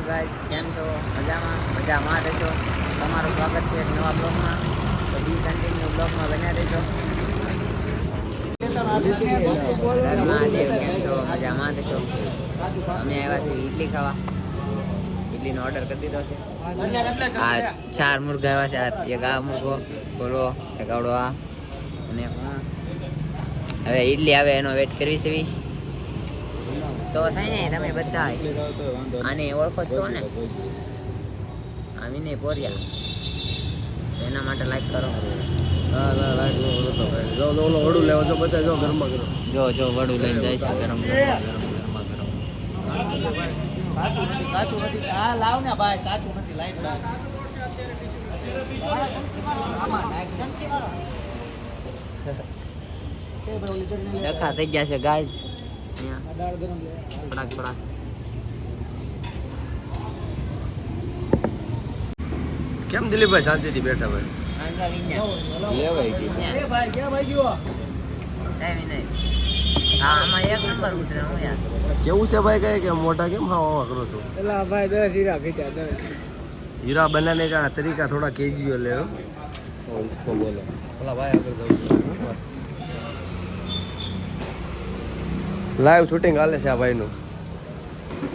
Mahadev guys, કેમ છો? મજામાં રહેજો. તમારું સ્વાગત છે એક નવા બ્લોગમાં. તો બી કન્ટિન્યુ બ્લોગમાં બન્યા રહેજો. મહાદેવ, કેમ છો? મજામાં રહેજો. અમે આવ્યા છીએ ઇડલી ખાવા. ઇડલીનો ઓર્ડર કરી દીધો છે. આ 4 મુર્ગા આવ્યા છે. એક આ મુર્ગો બોલો, એક આવડો આ અને હવે ઇડલી આવે એનો વેટ કરવી છે. તો સાઈ તમે બધા આને ઓળખો છો ને? આ વિનય પોરિયા, એના માટે લાઈક કરો. જો ઓલો વડું લેવો છો બધા, જો ગરમા ગરમ. જો વડું લઈને જાય છે ગરમ ગરમ. કાચું નથી. હા લાવ ને ભાઈ, કાચું નથી. લાઈટ ડખા થઈ ગયા છે ગાઈઝ. પડાક કેમ દિલીપભાઈ શાંતિથી બેઠા ભાઈ? આમાં એક નંબર ઉતરે હું યાર. કેવું છે ભાઈ? કઈ કે મોટા કેમ હા કરો છો? પેલા ભાઈ 10 હીરા ખીચા 10 हीरा बनाने का तरीका थोड़ा केजी ले लो और इसको बोलो भला भाई आगे जाओ. લાઈવ શૂટિંગ હાલે છે આ ભાઈનું.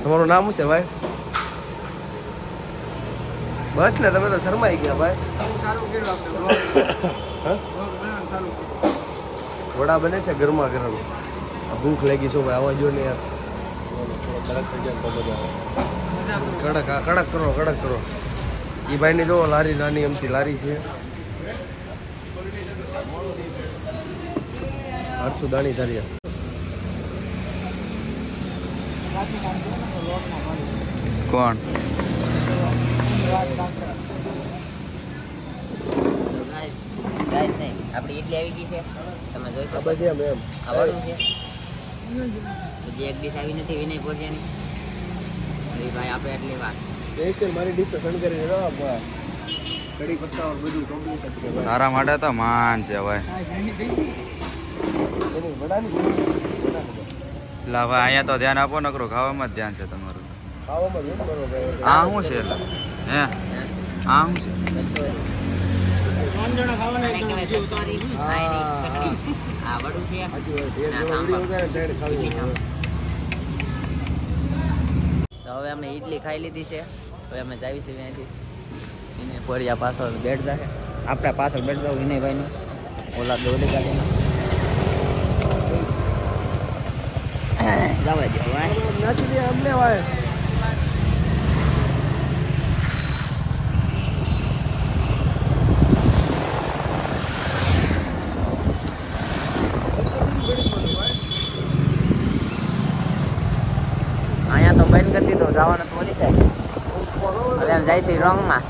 તમારું નામ શું છે ભાઈ? બસ ને, તમે તો શરમાઈ ગયા ભાઈ. વડા બને છે ગરમા ગરમ. ભૂખ લાગી શું ભાઈ? આવા જો ને યાર. કડક કરો. એ ભાઈની જો લારી નાની અમથી લારી છે. હરસુ દાણી ધારિયા. કોણ? આપણી ઇડલી આવી ગઈ છે, તમે જોઈ શકો. બસ એમ આવડું છે. હજી એક ડીશ આવી નથી વિનય પોરિયાની. અરે ભાઈ આપણે એટલી વાત. મારી ડીશ તો શણગારી રહ્યો. કઢી પત્તા બધું કમ્પ્લીટ છે. તારા માટે તો માન છે ભાઈ. લા ભાઈ અહીંયા તો ધ્યાન આપો, નકરું ખાવામાં જ ધ્યાન છે તમારું. ખાવામાં જ કરો ભાઈ. આ શું છે એટલે? હે આ શું છે? આ વડું છે. તો હવે અમે ઇડલી ખાઈ લીધી છે. હવે અમે જાવી છીએ અહીંથી. વિનય પોરિયા પાછળ બેઠતા છે. આપણે પાછળ બેઠતા વિનયભાઈનું ઓલા દોલી ગાડીમાં જવા દો ભાઈ. નથી અમને ભાઈ. અહીંયા તો બંધ કરી દીધો, જવાનું તો ઓલી સાઈડ. હવે એમ જાય છે રોંગમાં.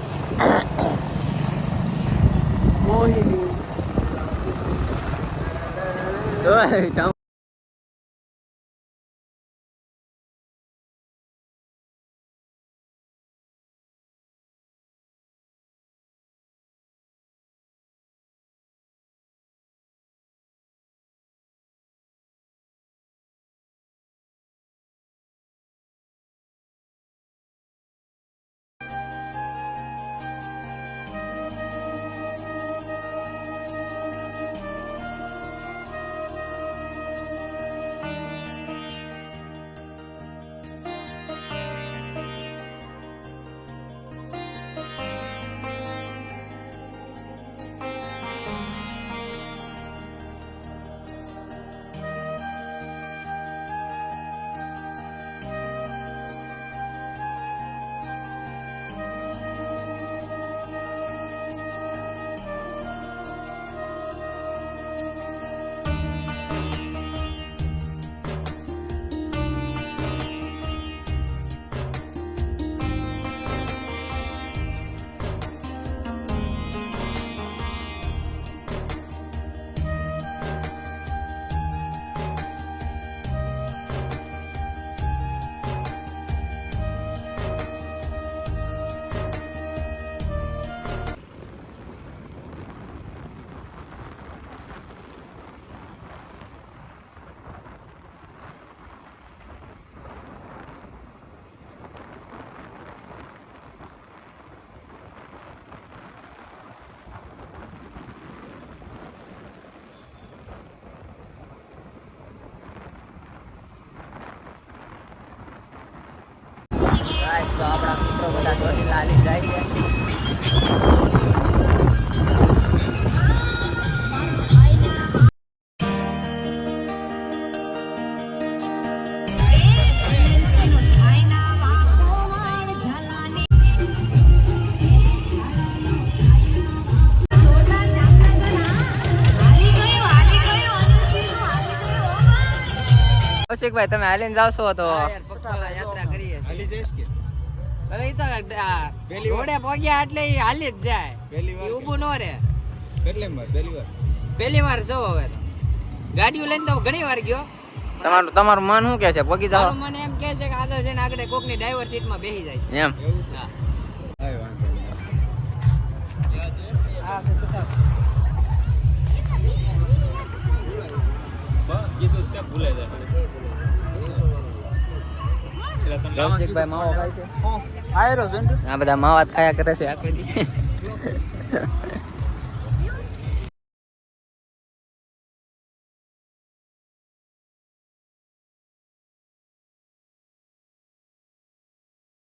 તો આપણા મિત્રો બધા ચોટીલા હાલી જાય છે. કૌશિકભાઈ તમે હાલીને જાવ છો તો યાત્રા કરીએ હાલી જઈશ કે હવે ઈ તો ઘોડે પગ્યા એટલે ઈ હાલી જ જાય પહેલી વાર ઈ ઊભું નો રહે કેટલી વાર પહેલી વાર છો હવે તો ગાડીઓ લઈને તો ઘણી વાર ગયો તમારું મન શું કે છે પગી જાવ મને એમ કહે છે કે આગળ જઈને આગળ કોકની ડ્રાઈવર સીટમાં બેસી જાય છે એમ હા કાંઈ વાંધો નહીં. કૌશિકભાઈ માવો ખાય છે આ બધા માવા જ ખાયા કરે છે આખો દી